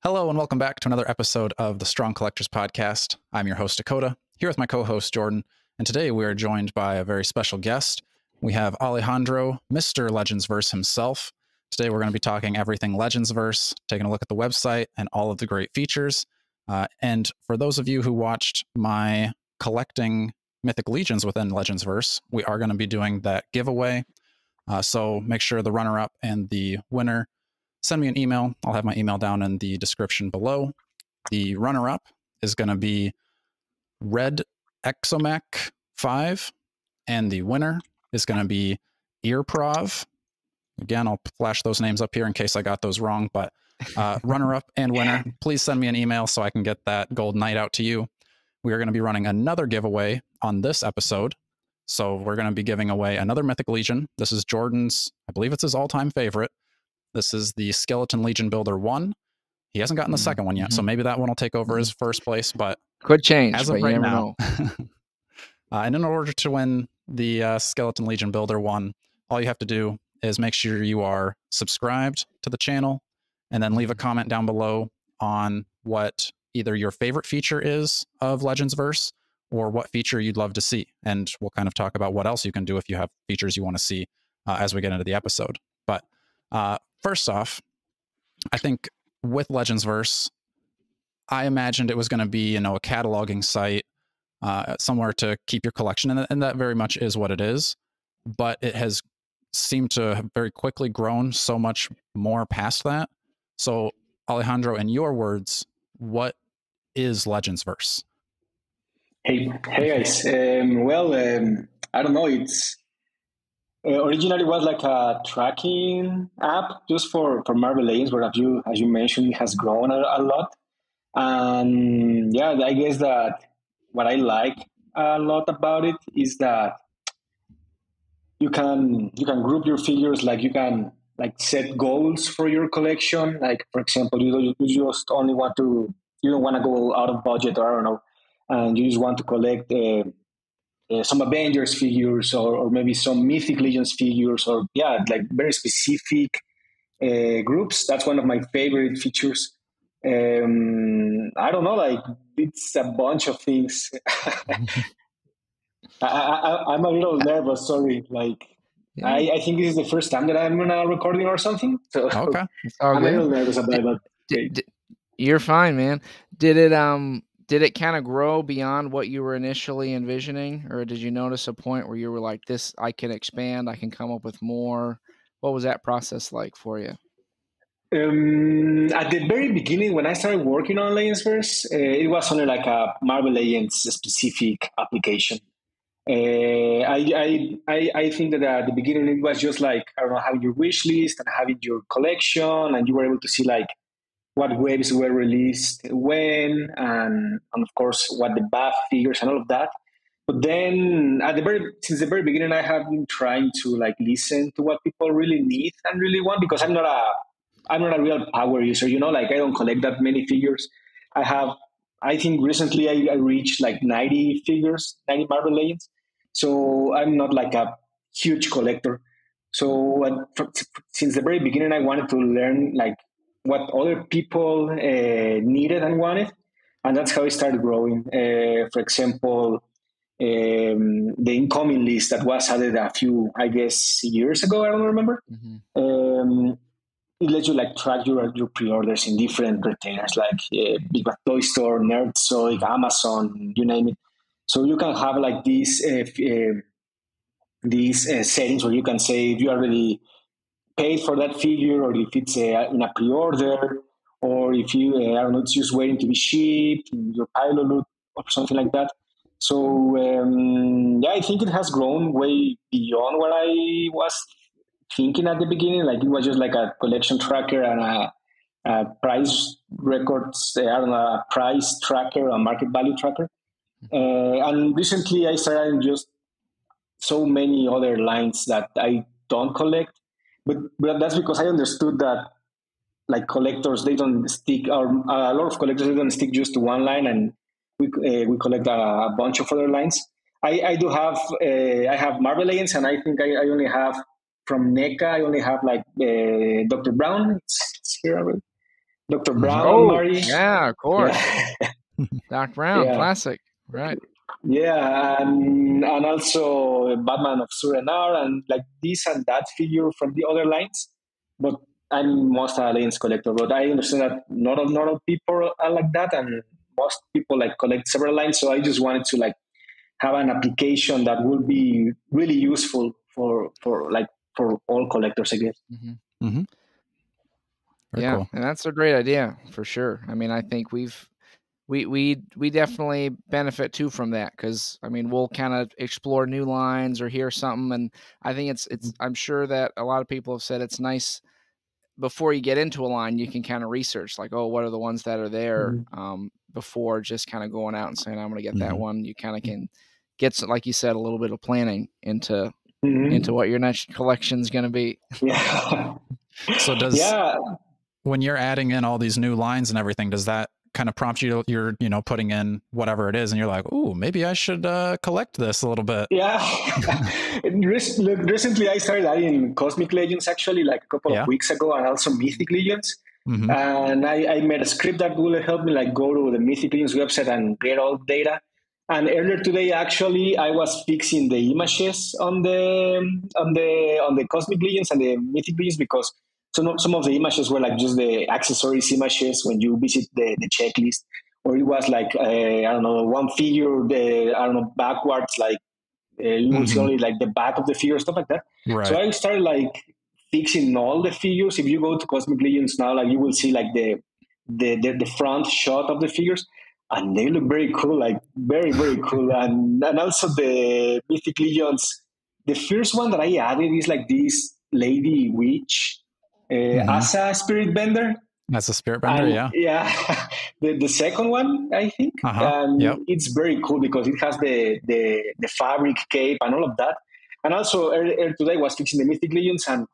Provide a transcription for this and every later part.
Hello and welcome back to another episode of the Strong Collectors Podcast. I'm your host, Dakota, here with my co-host, Jordan, and today we are joined by a very special guest. We have Alejandro, Mr. Legendsverse himself. Today we're going to be talking everything Legendsverse, taking a look at the website and all of the great features. And for those of you who watched my collecting Mythic Legions within Legendsverse, we are going to be doing that giveaway. So make sure the runner-up and the winner send me an email. I'll have my email down in the description below. The runner-up is going to be Red Exomech 5, and the winner is going to be Earprov. Again, I'll flash those names up here in case I got those wrong, but runner-up and winner, please send me an email so I can get that gold knight out to you. We are going to be running another giveaway on this episode. So we're going to be giving away another Mythic Legion. This is Jordan's, I believe it's his all-time favorite. This is the Skeleton Legion Builder 1. He hasn't gotten the second one yet, so maybe that one will take over his first place, but could change, as of but right you never now. know. And in order to win the Skeleton Legion Builder 1, all you have to do is make sure you are subscribed to the channel and then leave a comment down below on what either your favorite feature is of Legendsverse or what feature you'd love to see. And we'll kind of talk about what else you can do if you have features you want to see as we get into the episode. But first off, I think with Legendsverse, I imagined it was going to be, a cataloging site, somewhere to keep your collection, and that very much is what it is. But it has seemed to have very quickly grown so much more past that. So, Alejandro, in your words, what is Legendsverse? Hey guys. I don't know. It's originally was like a tracking app just for Marvel Legends, but as you mentioned, it has grown a lot. And yeah, I guess that what I like a lot about it is that you can group your figures, like you can set goals for your collection. Like, for example, you just only want to, you don't want to go out of budget, or I don't know, and you just want to collect some Avengers figures or maybe some Mythic Legions figures, or like very specific groups. That's one of my favorite features. I don't know, like it's a bunch of things. I'm a little nervous, sorry. Like, yeah. I think this is the first time that I'm recording or something. So okay, I'm a little nervous about that. You're fine, man. Did it kind of grow beyond what you were initially envisioning, or did you notice a point where you were like, "This, I can expand, I can come up with more"? What was that process like for you? At the very beginning, when I started working on Legendsverse, it was only like a Marvel Legends specific application. I think that at the beginning it was just like, I don't know, having your wish list and having your collection, and you were able to see like what waves were released when, and of course what the buff figures and all of that. But then since the very beginning, I have been trying to like listen to what people really need and really want, because I'm not a real power user, like I don't collect that many figures. I think recently I reached like 90 figures, 90 Marvel Legends. So I'm not like a huge collector. So since the very beginning, I wanted to learn like what other people needed and wanted. And that's how it started growing. For example, the incoming list that was added a few, I guess, years ago, I don't remember. Mm-hmm. It lets you like track your pre-orders in different retailers like Big Bad Toy Store, Nerdzoid, Amazon, you name it. So you can have like these settings where you can say if you already paid for that figure, or if it's in a pre-order, or if you, I don't know, it's just waiting to be shipped in your pilot loot or something like that. So I think it has grown way beyond what I was thinking at the beginning. Like it was just like a collection tracker and a price records, a price tracker, a market value tracker. And recently I started just so many other lines that I don't collect, but that's because I understood that like collectors, they don't stick, or a lot of collectors, they don't stick just to one line, and we collect a bunch of other lines. I do have, I have Marvel Legends, and I think I only have from NECA, I only have like Dr. Brown. It's here already. Dr. Brown and Oh, Mary. yeah, of course. Yeah. Doc Brown, Yeah. classic. Right. Yeah, and also Batman of Surenar and like this and that figure from the other lines. But I'm most a Legends collector, but I understand that not all people are like that, and most people like collect several lines. So I just wanted to like have an application that would be really useful for all collectors, I guess. Mm-hmm. Mm-hmm. Yeah, cool. and that's a great idea for sure. I mean, I think we definitely benefit too from that, because I mean, we'll kind of explore new lines or hear something, and I think it's I'm sure that a lot of people have said it's nice before you get into a line, you can kind of research like, oh, what are the ones that are there, before just kind of going out and saying I'm going to get that one. You kind of can get, like you said, a little bit of planning into what your next collection is going to be. Yeah. So when you're adding in all these new lines and everything, does that kind of prompt you? You're putting in whatever it is, and you're like, "Ooh, maybe I should collect this a little bit." Yeah. Recently, I started adding Cosmic Legends actually, like a couple of weeks ago, and also Mythic Legends. And I made a script that will help me like go to the Mythic Legends website and get all the data. And earlier today, actually, I was fixing the images on the Cosmic Legends and the Mythic Legends, because some of the images were like just the accessories images when you visit the checklist, or it was like I don't know, one figure backwards, like you will see only like the back of the figure, stuff like that. Right. So I started like fixing all the figures. If you go to Cosmic Legends now, like you will see like the front shot of the figures, and they look very cool, like very, very cool. And also the Mythic Legends, the first one that I added is like this lady witch as a spirit bender. That's a spirit bender, and, yeah. The second one, I think, it's very cool because it has the fabric cape and all of that. And also earlier today I was fixing the Mythic Legends, and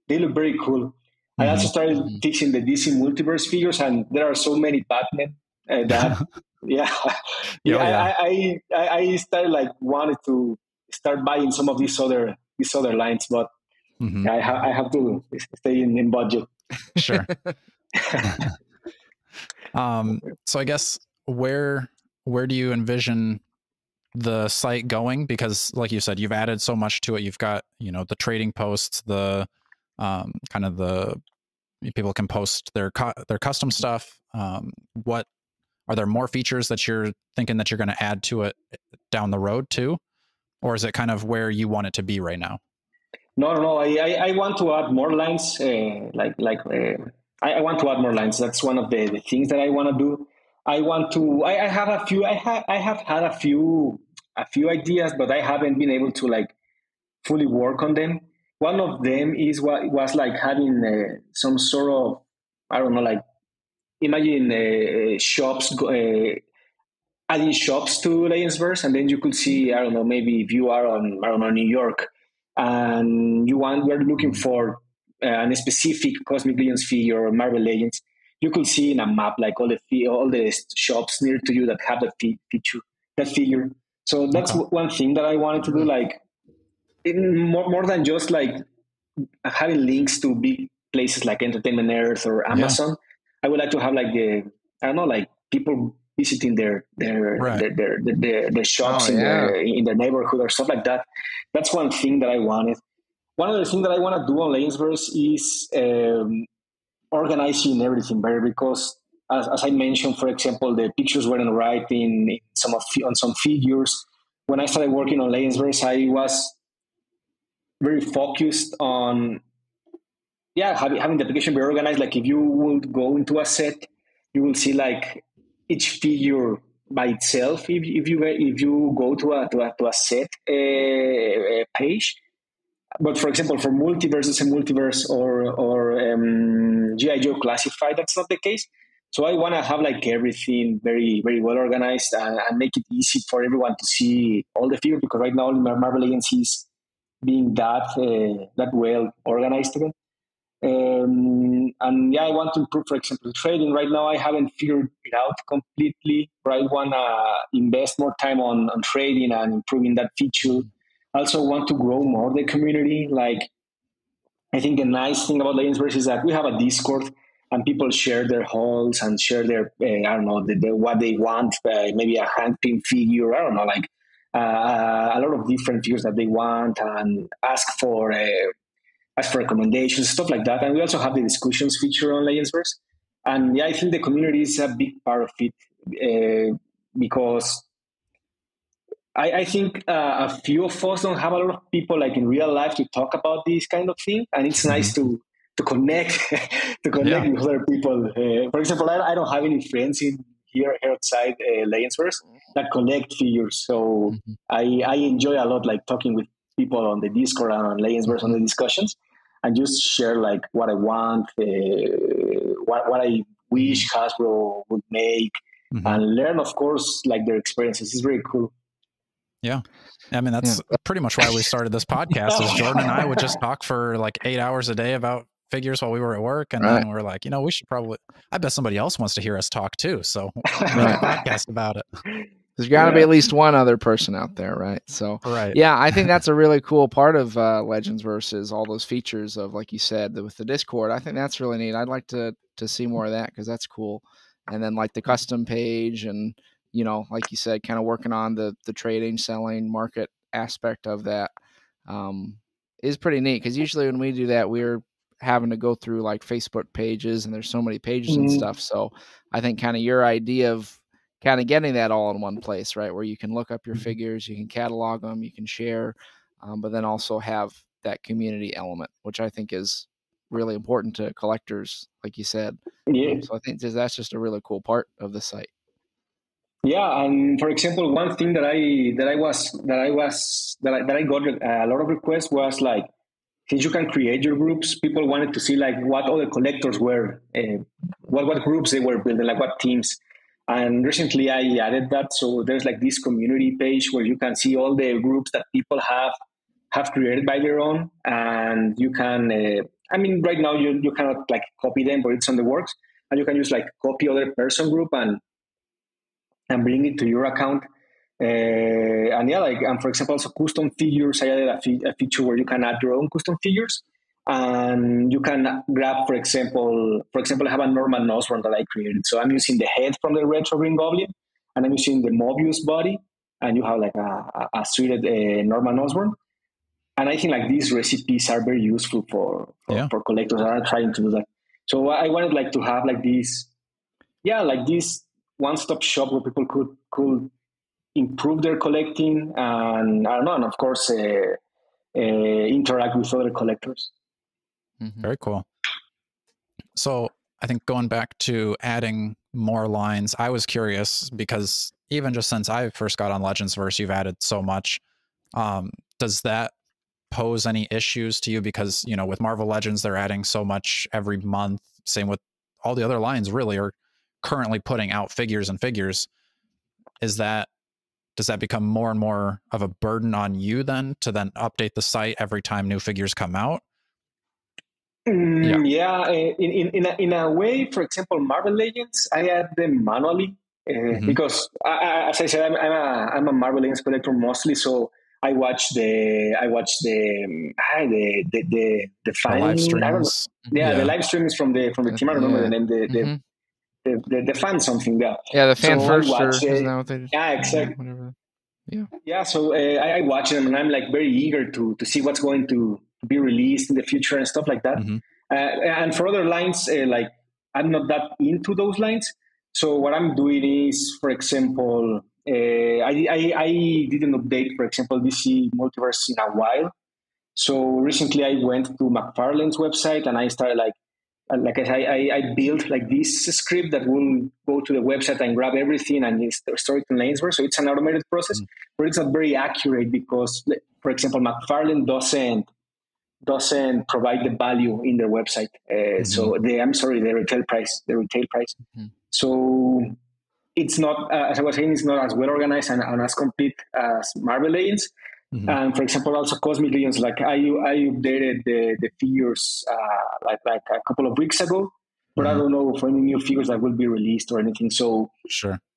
they look very cool. I also started fixing the DC Multiverse figures, and there are so many Batman that I started like wanted to start buying some of these other lines, but I have to stay in budget. Sure. So I guess where do you envision the site going? Because like you said, you've added so much to it. You've got, the trading posts, the kind of the people can post their custom stuff. What are there more features that you're thinking that you're going to add to it down the road too? Or is it kind of where you want it to be right now? No. I want to add more lines. I want to add more lines. That's one of the things that I want to do. I want to. I have a few. I have had a few ideas, but I haven't been able to like fully work on them. One of them is what was like having some sort of, I don't know, like imagine shops. Adding shops to Legendsverse, and then you could see, I don't know, maybe if you are on, I don't know, New York, and you're looking for a specific Cosmic Legends figure or Marvel Legends, you could see in a map like all the shops near to you that have that figure. So that's one thing that I wanted to do, like more than just like having links to big places like Entertainment Earth or Amazon. I would like to have like people visiting their shops in their neighborhood or stuff like that. That's one thing that I wanted. One other thing that I want to do on Legendsverse is organizing everything better, because as I mentioned, for example, the pictures weren't right on some figures. When I started working on Legendsverse, I was very focused on having the application be organized. Like if you would go into a set, you will see like each figure by itself. If you go to a set page, but for example, for multiverses and multiverse or G.I. Joe Classified, that's not the case. So I want to have like everything very, very well organized and make it easy for everyone to see all the figures, because right now Marvel Legends is being that well organized again. I want to improve, for example, trading. Right now I haven't figured it out completely, but I want to invest more time on trading and improving that feature. I also want to grow more the community. Like, I think the nice thing about Legendsverse is that we have a Discord, and people share their hauls and share their I don't know what they want, maybe a hand pin figure, I don't know, like a lot of different figures that they want, and ask for recommendations, stuff like that. And we also have the discussions feature on Legendsverse. And yeah, I think the community is a big part of it, because I think a few of us don't have a lot of people like in real life to talk about this kind of thing, and it's nice to connect with other people. For example, I don't have any friends here outside Legendsverse that collect figures, so I enjoy a lot like talking with people on the Discord and on Legendsverse on the discussions, and just share like what I want, what I wish Hasbro would make, and learn, of course, like their experiences. It's very cool. Yeah. I mean, that's pretty much why we started this podcast, is Jordan and I would just talk for like 8 hours a day about figures while we were at work. And then we're like, we should probably, I bet somebody else wants to hear us talk too. So make a podcast about it. There's got to be at least one other person out there, right? So, yeah, I think that's a really cool part of Legendsverse, is all those features of, like you said, with the Discord. I think that's really neat. I'd like to see more of that, because that's cool. And then like the custom page, and like you said, kind of working on the trading, selling, market aspect of that is pretty neat. Because usually when we do that, we're having to go through like Facebook pages, and there's so many pages and stuff. So I think kind of your idea of kind of getting that all in one place, right, where you can look up your figures, you can catalog them, you can share, but then also have that community element, which I think is really important to collectors, like you said. So I think that's just a really cool part of the site. Yeah, and for example, one thing that I got a lot of requests was like, since you can create your groups, people wanted to see like what other collectors were, what groups they were building, like what teams. And recently I added that, so there's like this community page where you can see all the groups that people have created by their own, and you can. I mean, right now you cannot like copy them, but it's on the works, and you can just like copy other person group and bring it to your account. And yeah, like, and for example, also custom figures, I added a feature where you can add your own custom figures, and you can grab, for example, I have a Norman Osborn that I created. So I'm using the head from the Retro Green Goblin, and I'm using the Mobius body, and you have like a suited Norman Osborn. And I think like these recipes are very useful for collectors that are trying to do that. So I wanted like to have like this one-stop shop where people could improve their collecting, and I don't know, and of course interact with other collectors. Very cool. So I think going back to adding more lines, I was curious, because even just since I first got on Legendsverse, you've added so much. Does that pose any issues to you? Because with Marvel Legends, they're adding so much every month. Same with all the other lines, really, are currently putting out figures and figures. Does that become more and more of a burden on you then to then update the site every time new figures come out? In a way, for example, Marvel Legends, I add them manually because, as I said, I'm a Marvel Legends collector mostly, so I watch the fan live streams. The live streams from the team. I don't remember the name. The fan something there. Yeah, the fan first. Isn't that what they just, exactly. Whatever. Yeah. So I watch them, and I'm like very eager to see what's going to be released in the future and stuff like that. And for other lines, like I'm not that into those lines. So what I'm doing is, for example, I didn't update, for example, DC Multiverse in a while. So recently I went to McFarlane's website, and I started I built like this script that will go to the website and grab everything and store it in Legendsverse. So it's an automated process, but it's not very accurate because, for example, McFarlane doesn't provide the value in their website. So the retail price. So it's not, as I was saying, it's not as well organized and as complete as Marvel Legends. And for example, also Cosmic Legends, like I updated the figures like a couple of weeks ago, but I don't know for any new figures that will be released or anything. So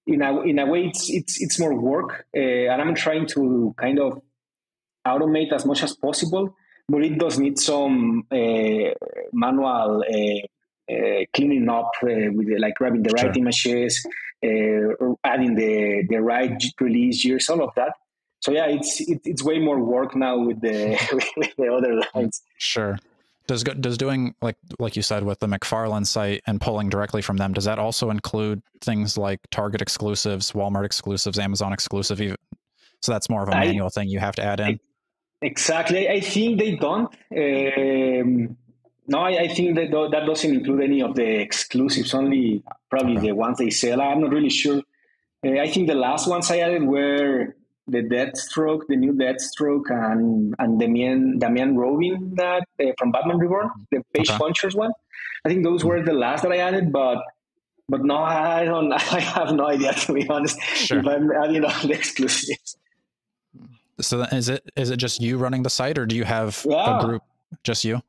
in a way, it's more work, and I'm trying to kind of automate as much as possible, but it does need some manual cleaning up with like grabbing the right images, or adding the right release years, all of that. So yeah, it's way more work now with the with the other lines. Sure. Does doing like you said with the McFarlane site and pulling directly from them, does that also include things like Target exclusives, Walmart exclusives, Amazon exclusive? Even so, that's more of a manual thing you have to add in. Exactly. I think they don't. No, I think that doesn't include any of the exclusives. Only probably the ones they sell. I'm not really sure. I think the last ones I added were the Deathstroke, the new Deathstroke, and Damian Robin that from Batman Reborn, the Page Punchers one. I think those were the last that I added, but no, I don't. I have no idea, to be honest. Sure. If I'm adding all the exclusives. So is it just you running the site, or do you have a group? Just you?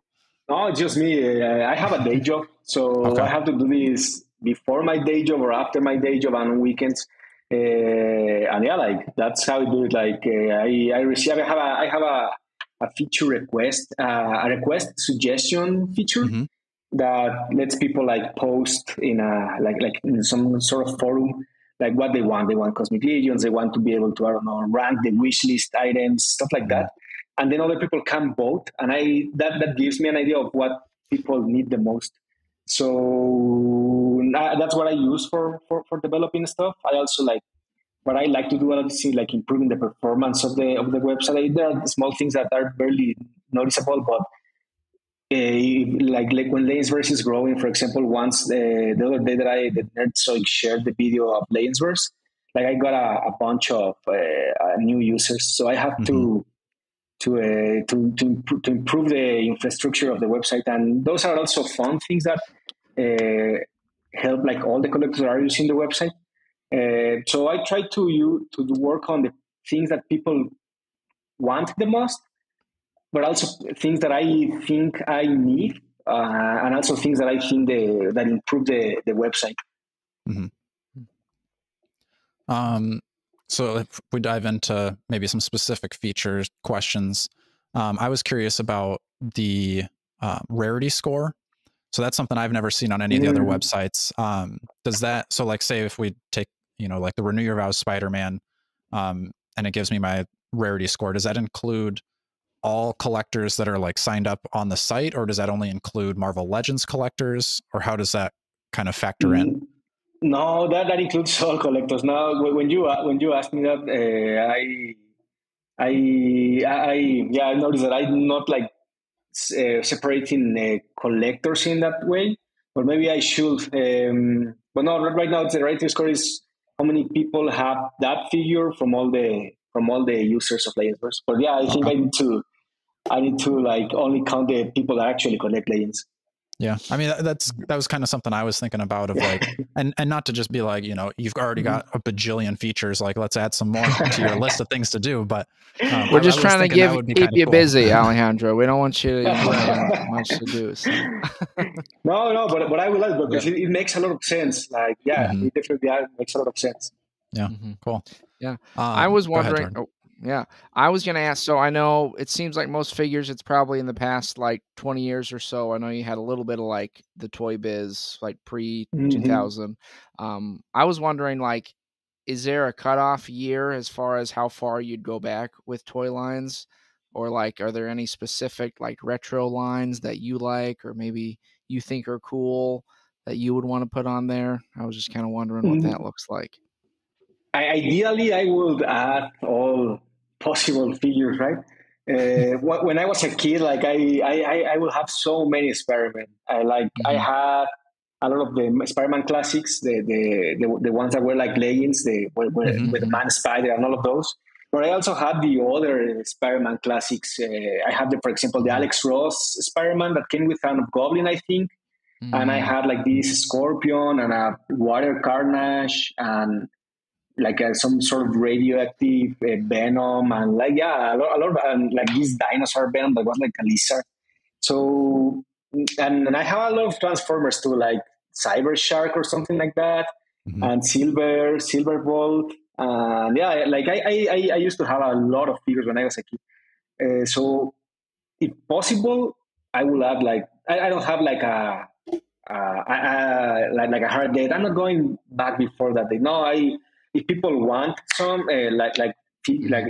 No, just me. I have a day job, so I have to do this before my day job or after my day job and on weekends. And yeah, like that's how I do it. Like I have a feature request, a request suggestion feature that lets people like post in a like in some sort of forum, like what they want. They want Cosmic Legions. They want to be able to, I don't know, rank the wish list items, stuff like that. And then other people can vote, and that gives me an idea of what people need the most. So that's what I use for developing stuff. I also like what I like to do. I like to see like improving the performance of the website. There are small things that are barely noticeable, but like when Legendsverse is growing, for example, once the other day that Nerdzoid shared the video of Legendsverse, like I got a bunch of new users, so I have to improve the infrastructure of the website, and those are also fun things that help like all the collectors that are using the website. So I try to work on the things that people want the most, but also things that I think I need, and also things that I think that improve the website. So if we dive into maybe some specific features questions, I was curious about the Rarity Score. So that's something I've never seen on any of the other websites. Does that, so like say if we take, like the Renew Your Vows Spider-Man, and it gives me my Rarity Score, does that include all collectors that are like signed up on the site, or does that only include Marvel Legends collectors, or how does that kind of factor in? No, that includes all collectors. Now, when you asked me that, I noticed that I'm not like separating collectors in that way, but maybe I should. But no, right now the Rarity Score is how many people have that figure from all the users of Legendsverse. But yeah, I think I need to like only count the people that actually collect Legends. Yeah, I mean that was kind of something I was thinking about, of like, and not to just be like, you've already got a bajillion features, like let's add some more to your list of things to do. But we're just trying to keep you busy, Alejandro. We don't want you to have much to do. So. No, but I will like it because it makes a lot of sense. Like, it definitely makes a lot of sense. Yeah, cool. Yeah, I was wondering. Yeah, I was going to ask, so I know it seems like most figures, it's probably in the past like 20 years or so. I know you had a little bit of like the Toy Biz, like pre-2000. I was wondering, like, is there a cutoff year as far as how far you'd go back with toy lines? Or like, are there any specific like retro lines that you like, or maybe you think are cool that you would want to put on there? I was just kind of wondering what that looks like. Ideally, I would add all possible figures, right? When I was a kid, like I would have so many Spider-Man. I had a lot of the Spider-Man classics, the ones that were like Legends, with the Man Spider and all of those. But I also had the other Spider-Man classics. I had, for example, the Alex Ross Spider-Man that came with an Goblin, I think. And I had like this Scorpion and a Water Carnage and like some sort of radioactive Venom, and like a lot of and like this dinosaur Venom that was like a lizard. So and I have a lot of Transformers too, like Cyber Shark or something like that, and Silverbolt, and like I used to have a lot of figures when I was a kid. So if possible, I will add like I don't have like a like a hard date. I'm not going back before that date. No, if people want some like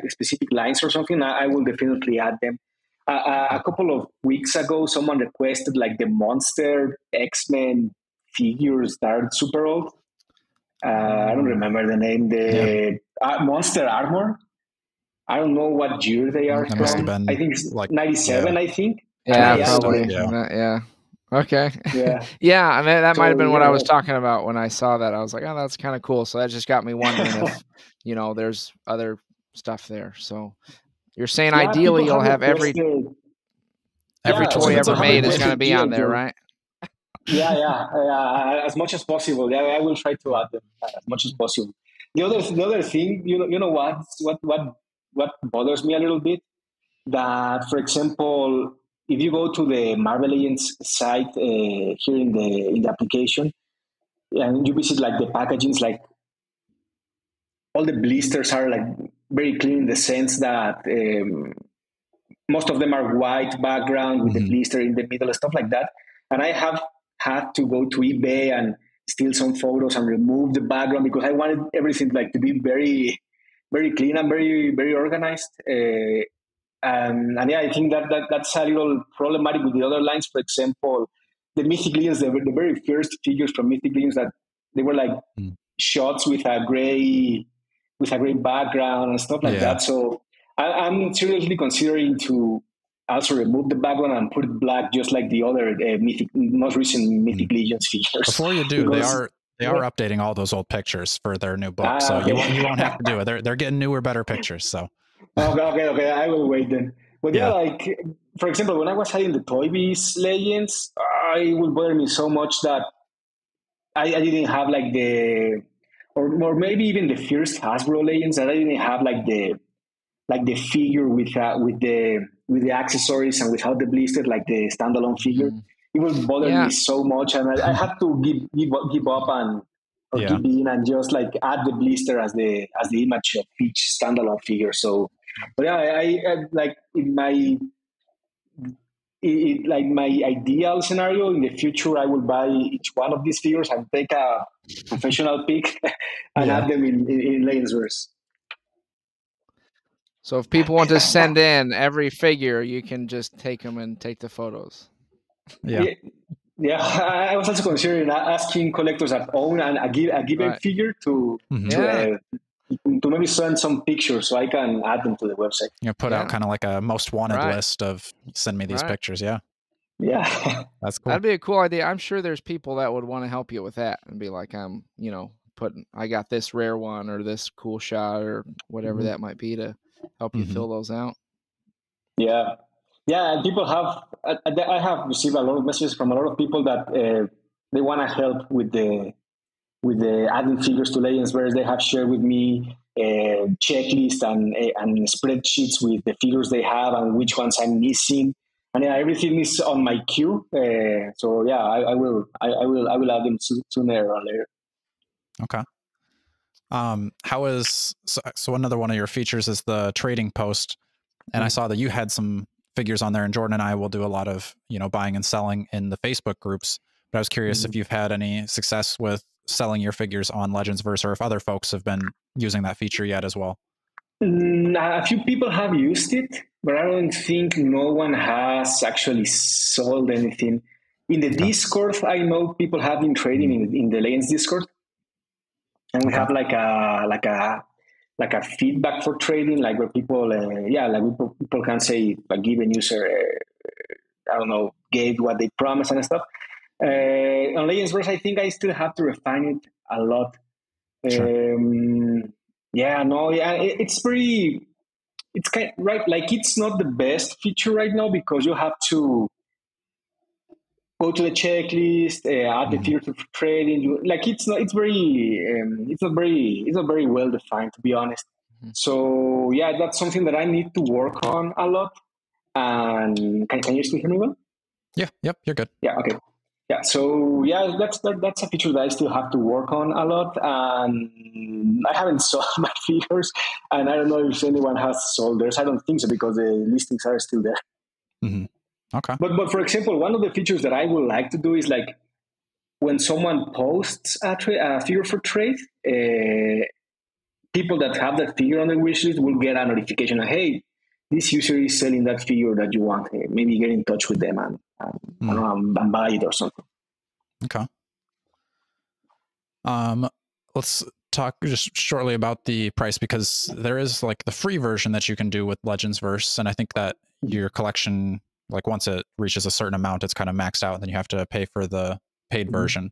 specific lines or something, I will definitely add them. A couple of weeks ago, someone requested like the Monster X-Men figures that are super old. I don't remember the name. The Monster Armor. I don't know what year they are That must have from. been I think it's like 97. I think. Yeah, probably. Yeah. Yeah. Okay. Yeah. Yeah, I mean that might have been what I was yeah. talking about when I saw that. I was like, oh, that's kind of cool. So that just got me wondering if, there's other stuff there. So you're saying ideally you'll have every toy ever made is going to be on there, right? Yeah. As much as possible. Yeah, I will try to add them as much as possible. The other thing, you know what bothers me a little bit, that for example, if you go to the Marvel Legends site here in the application, and you visit like the packagings, like all the blisters are like very clean in the sense that most of them are white background with the blister in the middle and stuff like that. And I have had to go to eBay and steal some photos and remove the background because I wanted everything like to be very, very clean and very, very organized. And yeah, I think that's a little problematic with the other lines. For example, the Mythic Legions, the very first figures from Mythic Legions, that they were like shots with a gray background and stuff like that. So I'm seriously considering to also remove the background and put it black, just like the other most recent Mythic Legions figures. Before you do, they are updating all those old pictures for their new book, so you won't have to do it. They're getting newer, better pictures. So okay, I will wait then. But yeah, like for example, when I was hiding the Toy Biz Legends, it would bother me so much that I didn't have like or maybe even the first Hasbro Legends, that I didn't have like the figure with the accessories and without the blister, like the standalone figure. It would bother me so much, and I had to give up give in and just like add the blister as the image of each standalone figure. So, but yeah, I like in my ideal scenario in the future, I will buy each one of these figures and take a professional pic and add them in Legendsverse. So if people want to send in every figure, you can just take them and take the photos. Yeah. I was also considering asking collectors that own a given figure to maybe send some pictures so I can add them to the website. Put out kind of like a most wanted list of send me these pictures. Yeah, that's cool. That'd be a cool idea. I'm sure there's people that would want to help you with that and be like, I got this rare one or this cool shot or whatever that might be to help you fill those out. Yeah, and people I have received a lot of messages from a lot of people that they want to help with the adding figures to Legendsverse. They have shared with me checklists and spreadsheets with the figures they have and which ones I'm missing. And everything is on my queue. So yeah, I will add them sooner or later. Okay. How is so another one of your features is the trading post, and I saw that you had some figures on there, and Jordan and I will do a lot of buying and selling in the Facebook groups. But I was curious if you've had any success with selling your figures on Legendsverse, or if other folks have been using that feature yet as well. A few people have used it, but I don't think no one has actually sold anything. In the Discord, I know people have been trading in the Legends Discord. And we have like a feedback for trading, like where people, people can say a given user, gave what they promised and stuff. On Legendsverse, I think I still have to refine it a lot. Sure. It's kind of, right. Like it's not the best feature right now because you have to go to the checklist, add the figure to trading. It's not very well defined, to be honest. So yeah, that's something that I need to work on a lot. And can you still hear me well? Yeah. Yep. You're good. Yeah. Okay. Yeah. So yeah, that's a feature that I still have to work on a lot. And I haven't sold my figures, and I don't know if anyone has sold theirs. I don't think so because the listings are still there. Mm-hmm. Okay. But for example, one of the features that I would like to do is like when someone posts a figure for trade, people that have that figure on the wish list will get a notification. Hey, this user is selling that figure that you want. Maybe get in touch with them and and buy it or something. Okay. Let's talk just shortly about the price, because there is like the free version that you can do with Legendsverse, and I think that your collection, like once it reaches a certain amount, it's kind of maxed out, and then you have to pay for the paid version.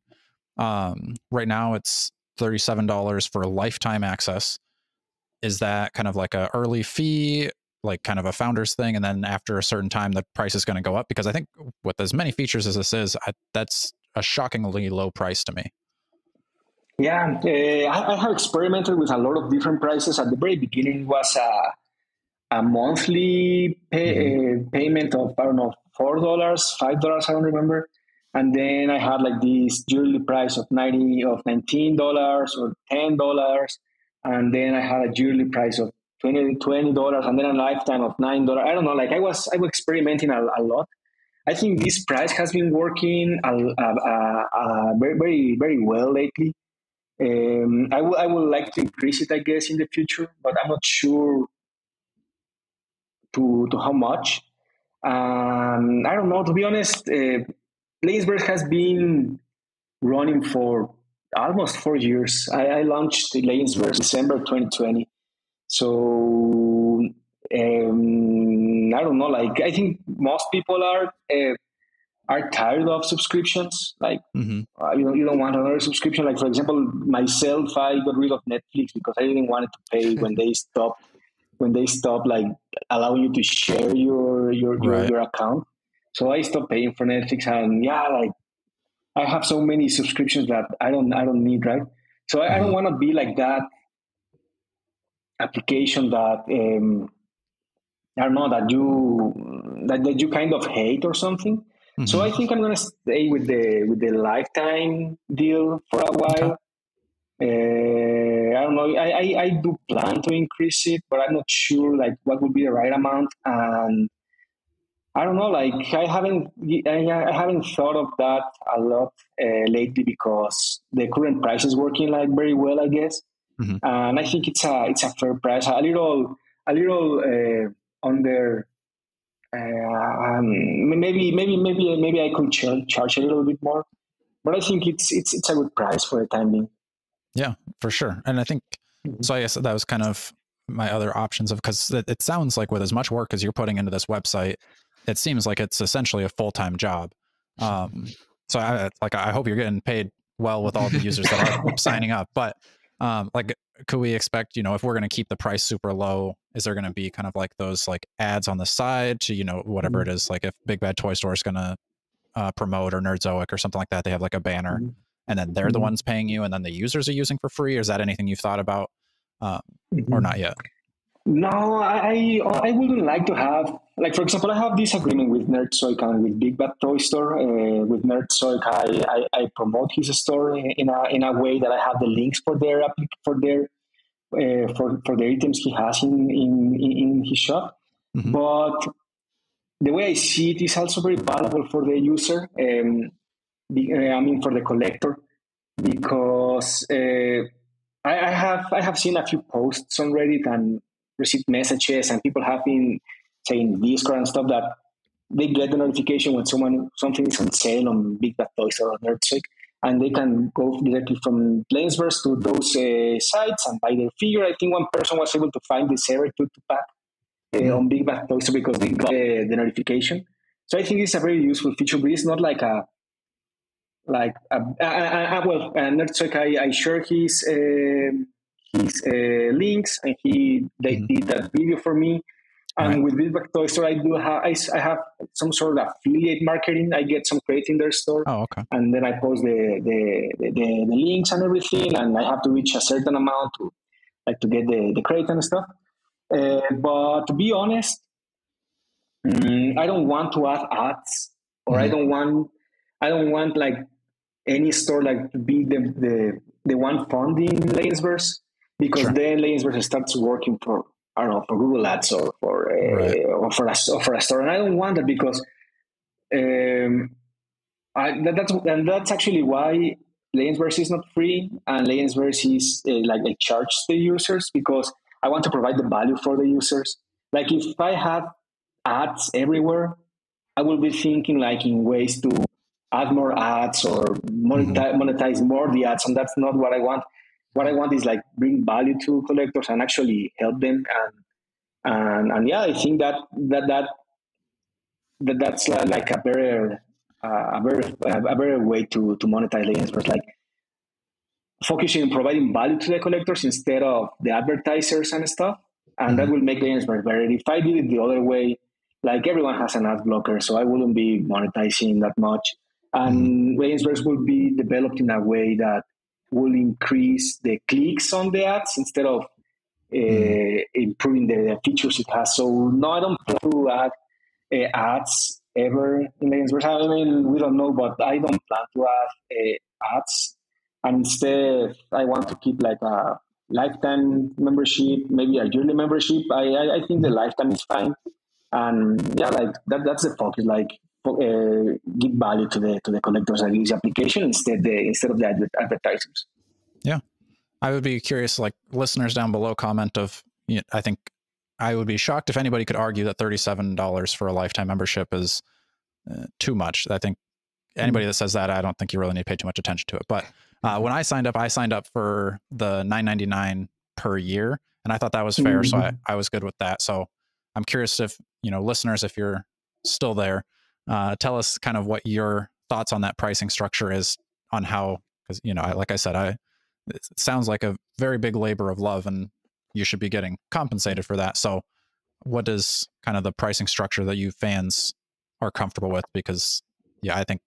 Right now it's $37 for lifetime access. Is that kind of like a early fee, like kind of a founder's thing, and then after a certain time the price is going to go up? Because I think with as many features as this is, that's a shockingly low price to me. Yeah, I have experimented with a lot of different prices. At the very beginning, it was a monthly payment of, I don't know, $4, $5, I don't remember. And then I had like this yearly price of $19 or $10. And then I had a yearly price of $20, and then a lifetime of $9. I don't know, like I was experimenting a lot. I think this price has been working very, very, very well lately. I would like to increase it, I guess, in the future, but I'm not sure to how much. I don't know, to be honest. Legendsverse has been running for almost 4 years. I launched Legendsverse December 2020. So I don't know. Like I think most people are tired of subscriptions. Like you don't want another subscription. Like for example, myself, I got rid of Netflix because I didn't want to pay when they stop like allowing you to share your account. So I stopped paying for Netflix, and like I have so many subscriptions that I don't need, right? So I don't want to be like that application that I don't know, that you kind of hate or something. So I think I'm gonna stay with the lifetime deal for a while. I don't know. I do plan to increase it, but I'm not sure like what would be the right amount. And I don't know. Like I haven't thought of that a lot lately, because the current price is working like very well, I guess. And I think it's a fair price. A little under. Maybe I could charge a little bit more, but I think it's a good price for the time being. Yeah, for sure. And I think so. I guess that was kind of my other options because it sounds like with as much work as you're putting into this website, it seems like it's essentially a full-time job. So I hope you're getting paid well with all the users that are signing up. But like, could we expect, if we're going to keep the price super low, is there going to be kind of like those like ads on the side to, whatever it is, like if Big Bad Toy Store is going to promote, or Nerdzoic or something like that, they have like a banner and then they're the ones paying you and then the users are using for free? Or is that anything you've thought about or not yet? No, I wouldn't like to have, like, for example, I have this agreement with Nerdzoic and with Big Bad Toy Store. With Nerdzoic, I promote his store in a way that I have the links for the items he has in his shop. But the way I see it is also very valuable for the user. For the collector, because I have seen a few posts on Reddit and received messages, and people have been saying Discord and stuff that they get the notification when something is on sale on Big Bad Toys or on Nerdzoic, and they can go directly from Legendsverse to those sites and buy their figure. I think one person was able to find the Zero 2 pack on Big Bad Toys because they got the notification. So I think it's a very useful feature, but it's not like Nerdzoic, I share his links, and they did that video for me. And with Big Bad Toy Store, I have some sort of affiliate marketing. I get some credit in their store. Oh, okay. And then I post the links and everything, and I have to reach a certain amount to get the credit and stuff. But to be honest, I don't want to add ads, or I don't want like any store like to be the one funding Legendsverse, because then Legendsverse starts working for, I don't know, for Google Ads or for a store, and I don't want that, because That's actually why Legendsverse is not free, and Legendsverse is like I charge the users, because I want to provide the value for the users. Like if I had ads everywhere, I will be thinking like in ways to add more ads or monetize more the ads, and that's not what I want. What I want is like bring value to collectors and actually help them. And yeah, I think that's like a better way to monetize Legendsverse, like focusing on providing value to the collectors instead of the advertisers and stuff, and that will make Legendsverse better. If I did it the other way, like everyone has an ad blocker, so I wouldn't be monetizing that much, and Legendsverse will be developed in a way that will increase the clicks on the ads instead of improving the features it has. So no, I don't plan to add ads ever in Legendsverse. I mean, we don't know, but I don't plan to add ads. And instead, I want to keep like a lifetime membership, maybe a yearly membership. I think the lifetime is fine. And yeah, like that's the focus. Like give value to the collectors that use the application instead of the advertisers. Yeah, I would be curious. Like listeners down below, comment of. I think I would be shocked if anybody could argue that $37 for a lifetime membership is too much. I think anybody that says that, I don't think you really need to pay too much attention to it. But when I signed up for the $9.99 per year, and I thought that was fair. So I was good with that. So I'm curious if, listeners, if you're still there, tell us kind of what your thoughts on that pricing structure is, on how, because, like I said, it sounds like a very big labor of love, and you should be getting compensated for that. So what is kind of the pricing structure that you fans are comfortable with? Because yeah, I think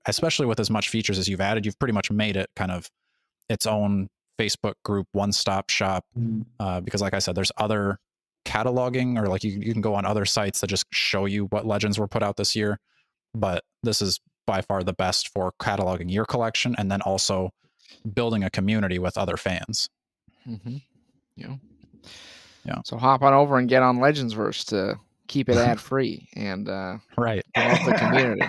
especially with as much features as you've added, you've pretty much made it kind of its own Facebook group, one-stop shop. Because like I said, there's other cataloging, or like you can go on other sites that just show you what legends were put out this year. But this is by far the best for cataloging your collection and then also building a community with other fans. Yeah. So hop on over and get on Legendsverse to keep it ad free and right, promote the community.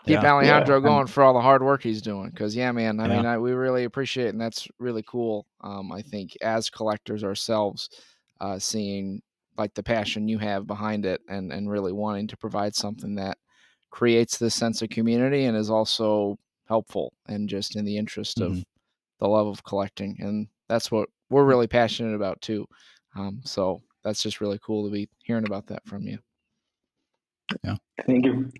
Keep Alejandro going for all the hard work he's doing. Because I mean, we really appreciate it, and that's really cool. I think as collectors ourselves, seeing like the passion you have behind it, and really wanting to provide something that creates this sense of community and is also helpful and just in the interest of the love of collecting. And that's what we're really passionate about too. So that's just really cool to be hearing about that from you. Yeah. Thank you.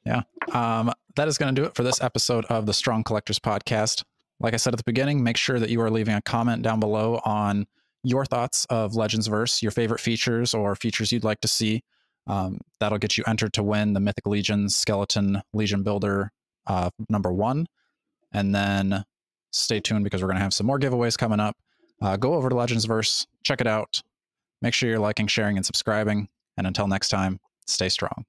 Yeah. That is going to do it for this episode of the Strong Collectors Podcast. Like I said at the beginning, make sure that you are leaving a comment down below on your thoughts of Legendsverse, your favorite features or features you'd like to see. That'll get you entered to win the Mythic Legions Skeleton Legion Builder #1. And then stay tuned, because we're going to have some more giveaways coming up. Go over to Legendsverse, check it out. Make sure you're liking, sharing, and subscribing. And until next time, stay strong.